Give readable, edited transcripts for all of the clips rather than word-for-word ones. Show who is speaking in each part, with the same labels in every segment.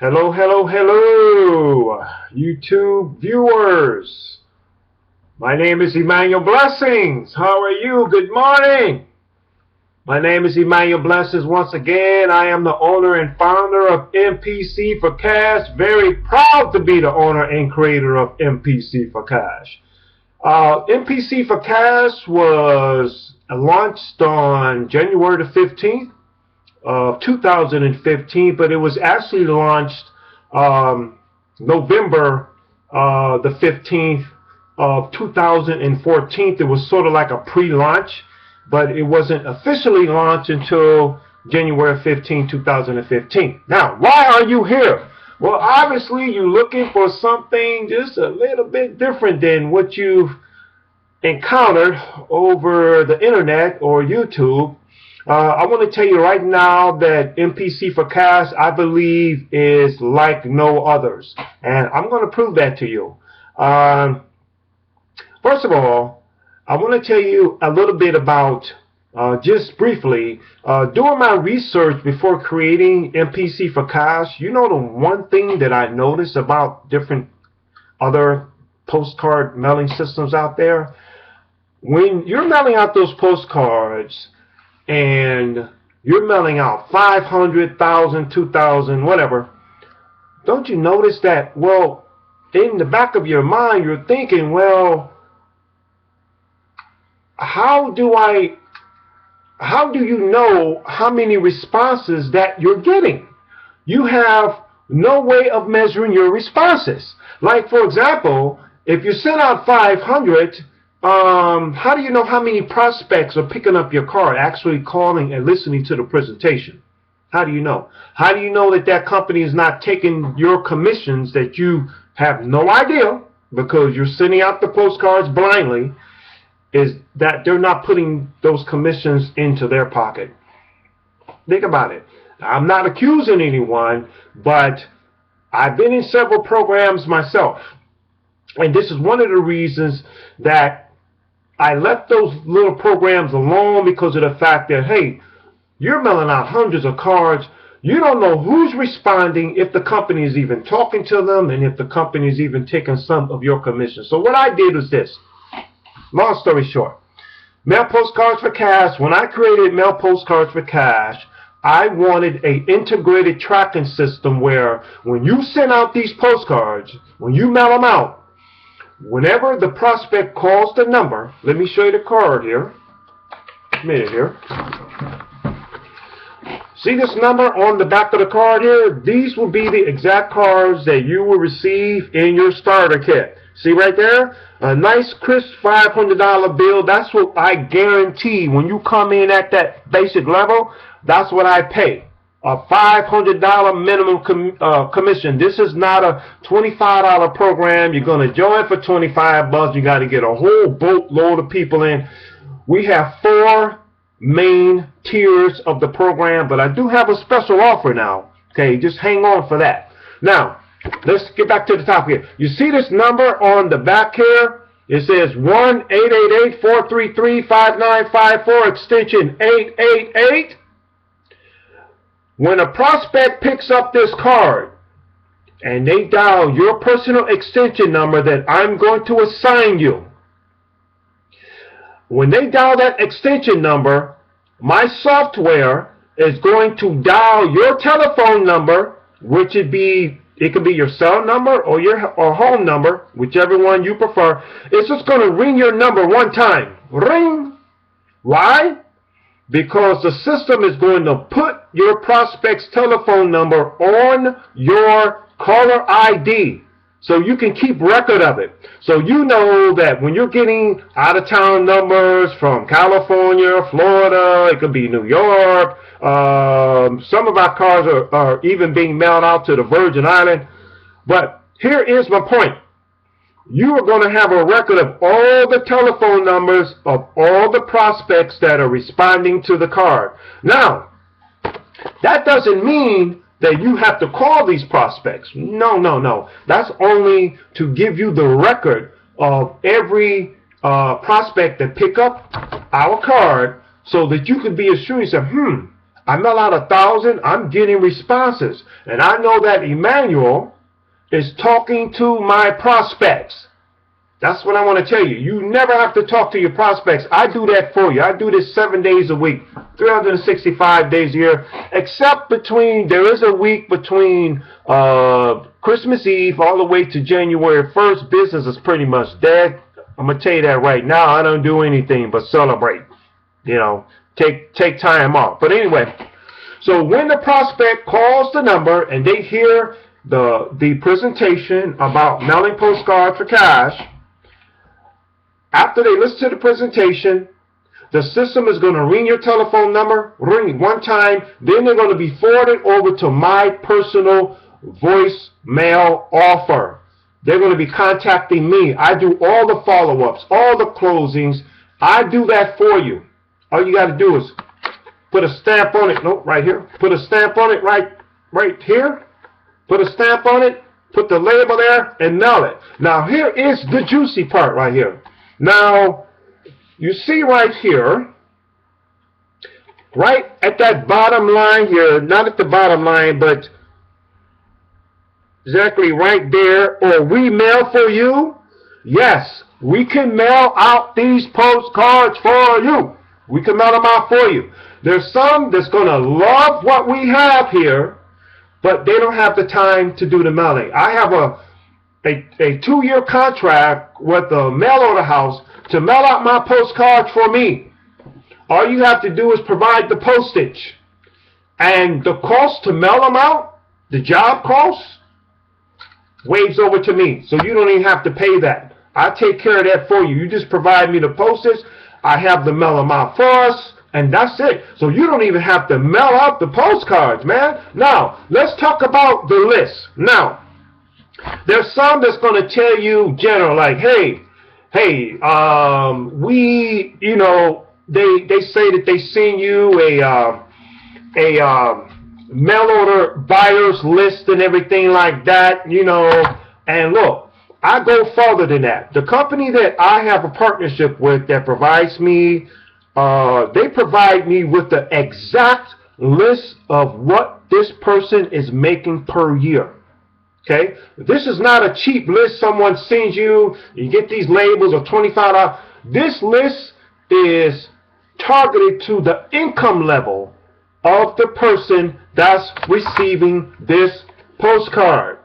Speaker 1: Hello, hello, hello, YouTube viewers. My name is Emmanuel Blessings. How are you? Good morning. My name is Emmanuel Blessings once again. I am the owner and founder of MPC for Cash. Very proud to be the owner and creator of MPC for Cash. MPC for Cash was launched on January the 15th. Of 2015, but it was actually launched November the 15th of 2014. It was sort of like a pre-launch, but it wasn't officially launched until January 15, 2015. Now, why are you here? Well, obviously you're looking for something just a little bit different than what you've encountered over the internet or YouTube. I want to tell you right now that MPC for Cash, I believe, is like no others. And I'm going to prove that to you. First of all, I want to tell you a little bit about, just briefly, doing my research before creating MPC for Cash. You know, the one thing that I noticed about different other postcard mailing systems out there, when you're mailing out those postcards, and you're mailing out 500,000, 2,000, whatever, don't you notice that, well, in the back of your mind, you're thinking, well, how do you know how many responses that you're getting? You have no way of measuring your responses. Like, for example, if you send out 500, how do you know how many prospects are picking up your card, actually calling and listening to the presentation? How do you know? How do you know that that company is not taking your commissions that you have no idea, because you're sending out the postcards blindly, is that they're not putting those commissions into their pocket? Think about it. I'm not accusing anyone, but I've been in several programs myself. And this is one of the reasons that I left those little programs alone, because of the fact that, hey, you're mailing out hundreds of cards. You don't know who's responding, if the company is even talking to them, and if the company is even taking some of your commission. So what I did was this. Long story short, Mail Postcards for Cash. When I created Mail Postcards for Cash, I wanted an integrated tracking system where when you send out these postcards, when you mail them out, whenever the prospect calls the number, let me show you the card here. A minute here. See this number on the back of the card here? These will be the exact cards that you will receive in your starter kit. See right there? A nice crisp $500 bill. That's what I guarantee when you come in at that basic level. That's what I pay. A $500 minimum commission. This is not a $25 program. You're going to join for 25 bucks. You got to get a whole boatload of people in. We have 4 main tiers of the program, but I do have a special offer now. Okay, just hang on for that. Now, let's get back to the top here. You see this number on the back here? It says 1-888-433-5954, extension 888. When a prospect picks up this card and they dial your personal extension number that I'm going to assign you, when they dial that extension number, my software is going to dial your telephone number, which it could be your cell number or your home number, whichever one you prefer. It's just going to ring your number one time. Ring. Why? Because the system is going to put your prospect's telephone number on your caller ID, so you can keep record of it. So you know that when you're getting out-of-town numbers from California, Florida, it could be New York. Some of our cards are even being mailed out to the Virgin Island. But here is my point. You are going to have a record of all the telephone numbers of all the prospects that are responding to the card. Now, that doesn't mean that you have to call these prospects. No, no, no. That's only to give you the record of every prospect that pick up our card, so that you can be assured, say, I mail out 1,000, I'm getting responses. And I know that Emmanuel is talking to my prospects. That's what I want to tell you. You never have to talk to your prospects. I do that for you. I do this 7 days a week, 365 days a year, except there is a week between Christmas Eve all the way to January 1st. Business is pretty much dead. I'm going to tell you that right now. I don't do anything but celebrate. Take time off. But anyway, so when the prospect calls the number and they hear the presentation about mailing postcards for cash, after they listen to the presentation, the system is going to ring your telephone number, ring one time, then they're going to be forwarded over to my personal voicemail offer. They're going to be contacting me. I do all the follow-ups, all the closings. I do that for you. All you got to do is put a stamp on it. Nope, right here. Put a stamp on it right here. Put a stamp on it. Put the label there and mail it. Now, here is the juicy part right here. Now, you see right here, right at that bottom line here, not at the bottom line, but exactly right there, or we mail for you. Yes, we can mail out these postcards for you. We can mail them out for you. There's some that's going to love what we have here, but they don't have the time to do the mailing. I have a 2-year contract with the mail order house to mail out my postcards for me. All you have to do is provide the postage. And the cost to mail them out, the job cost, waves over to me. So you don't even have to pay that. I take care of that for you. You just provide me the postage. I have them mail them out for us. And that's it. So you don't even have to mail out the postcards, man. Now, let's talk about the list. Now, there's some that's going to tell you general, like, hey, they say that they send you a mail order buyers list and everything like that, and look, I go further than that. The company that I have a partnership with that provides me, they provide me with the exact list of what this person is making per year. Okay, this is not a cheap list someone sends you. You get these labels of $25. This list is targeted to the income level of the person that's receiving this postcard.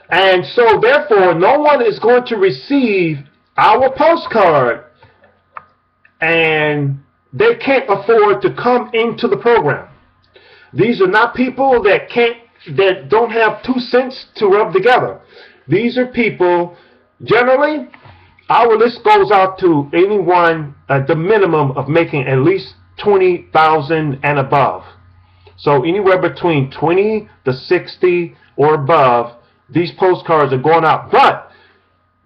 Speaker 1: And so therefore, no one is going to receive our postcard and they can't afford to come into the program. These are not people that don't have 2 cents to rub together. These are people, generally, our list goes out to anyone at the minimum of making at least $20,000 and above. So anywhere between 20 to 60 or above, these postcards are going out. But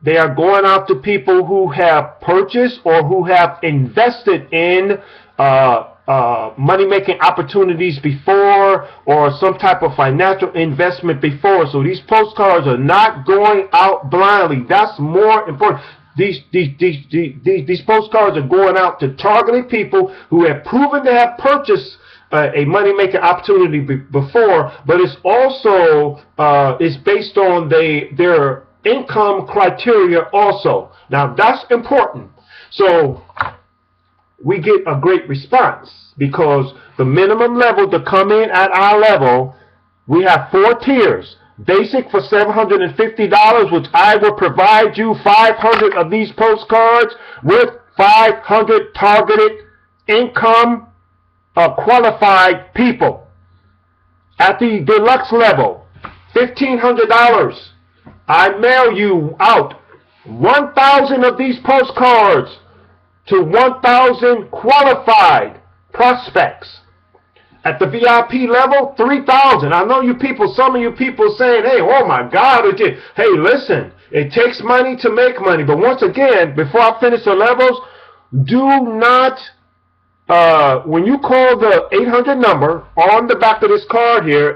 Speaker 1: they are going out to people who have purchased or who have invested in money-making opportunities before, or some type of financial investment before. So these postcards are not going out blindly. That's more important. These postcards are going out to targeted people who have proven to have purchased a money-making opportunity before, but it's also it's based on their income criteria also. Now that's important. So we get a great response because the minimum level to come in at our level, we have 4 tiers. Basic for $750, which I will provide you 500 of these postcards with 500 targeted income qualified people. At the deluxe level, $1,500. I mail you out 1,000 of these postcards to 1,000 qualified prospects. At the VIP level, 3,000. I know you people, some of you people saying, hey, oh my God, hey, listen, it takes money to make money. But once again, before I finish the levels, do not, when you call the 800 number on the back of this card here,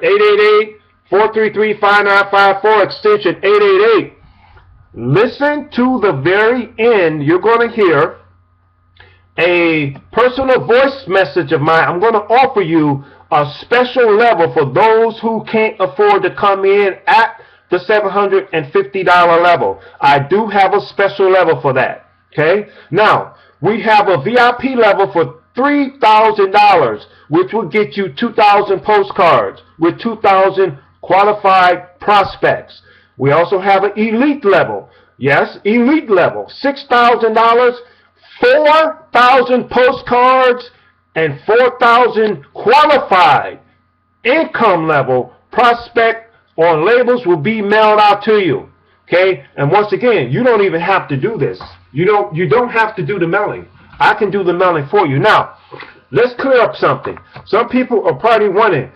Speaker 1: 888-433-5954, extension 888, listen to the very end. You're going to hear a personal voice message of mine, I'm going to offer you a special level for those who can't afford to come in at the $750 level. I do have a special level for that. Okay? Now, we have a VIP level for $3,000, which will get you 2,000 postcards with 2,000 qualified prospects. We also have an elite level. Yes, elite level, $6,000, 4,000 postcards, and 4,000 qualified income level prospect on labels will be mailed out to you. Okay, and once again, you don't even have to do this. You don't have to do the mailing. I can do the mailing for you. Now, let's clear up something. Some people are probably wondering,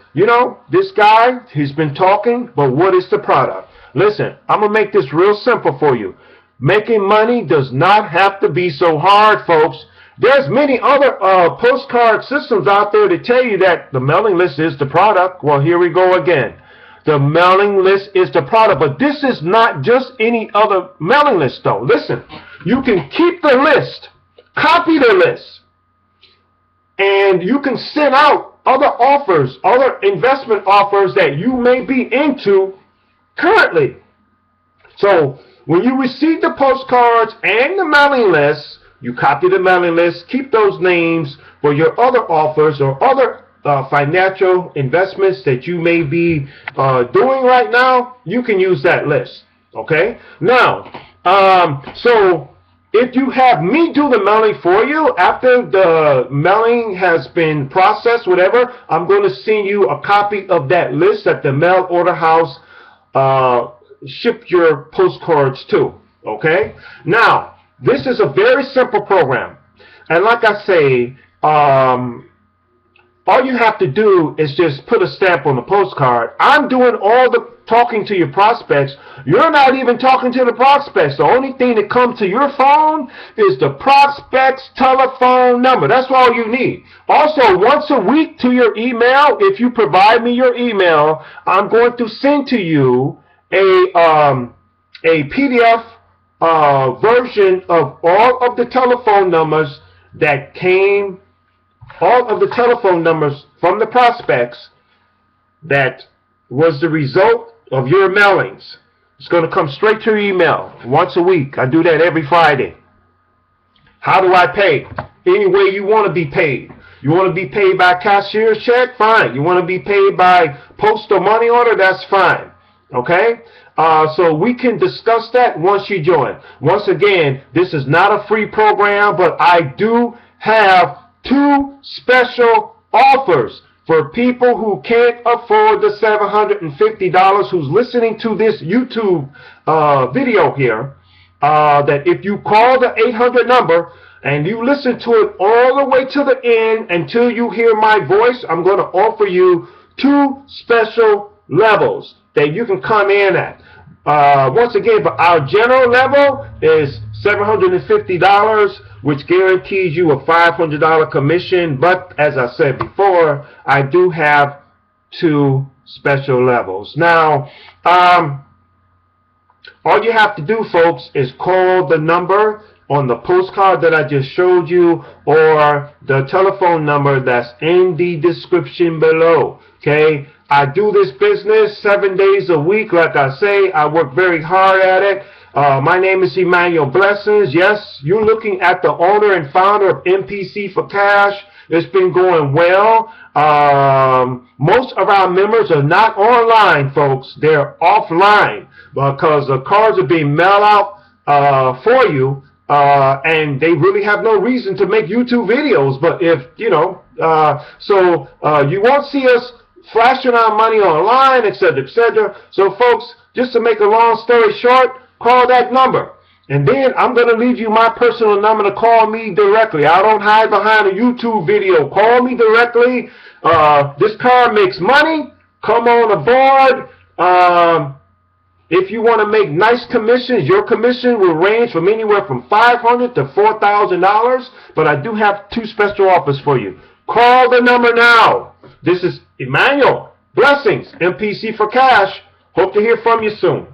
Speaker 1: this guy, he's been talking, but what is the product? Listen, I'm going to make this real simple for you. Making money does not have to be so hard, folks. There's many other postcard systems out there to tell you that the mailing list is the product. Well, here we go again. The mailing list is the product, but this is not just any other mailing list, though. Listen, you can keep the list, copy the list, and you can send out other offers, other investment offers that you may be into currently. So when you receive the postcards and the mailing list, you copy the mailing list, keep those names for your other offers or other financial investments that you may be doing right now. You can use that list. Okay? Now, so if you have me do the mailing for you, after the mailing has been processed, whatever, I'm going to send you a copy of that list that the mail order house ship your postcards to. Okay? Now, this is a very simple program. And like I say, all you have to do is just put a stamp on the postcard. I'm doing all the talking to your prospects. You're not even talking to the prospects. The only thing that comes to your phone is the prospect's telephone number. That's all you need. Also, once a week to your email, if you provide me your email, I'm going to send to you a PDF version of all of the telephone numbers that came, all of the telephone numbers from the prospects that was the result of your mailings. It's going to come straight to your email once a week. I do that every Friday. How do I pay? Any way you want to be paid. You want to be paid by cashier's check? Fine. You want to be paid by postal money order? That's fine. Okay? So we can discuss that once you join. Once again, this is not a free program, but I do have 2 special offers for people who can't afford the $750 who's listening to this YouTube video here. That if you call the 800 number and you listen to it all the way to the end until you hear my voice, I'm going to offer you 2 special levels that you can come in at. Once again, but our general level is $750, which guarantees you a $500 commission. But as I said before, I do have 2 special levels. Now, all you have to do, folks, is call the number on the postcard that I just showed you, or the telephone number that's in the description below. Okay? I do this business 7 days a week. Like I say, I work very hard at it. My name is Emmanuel Blessings. Yes, you're looking at the owner and founder of MPC for Cash. It's been going well. Most of our members are not online, folks. They're offline because the cards are being mailed out for you. And they really have no reason to make YouTube videos. But if, you won't see us flashing our money online, etc., etc. So, folks, just to make a long story short, call that number. And then I'm going to leave you my personal number to call me directly. I don't hide behind a YouTube video. Call me directly. This car makes money. Come on aboard. If you want to make nice commissions, your commission will range from anywhere from $500 to $4,000. But I do have 2 special offers for you. Call the number now. This is Emmanuel Blessings, MPC for Cash. Hope to hear from you soon.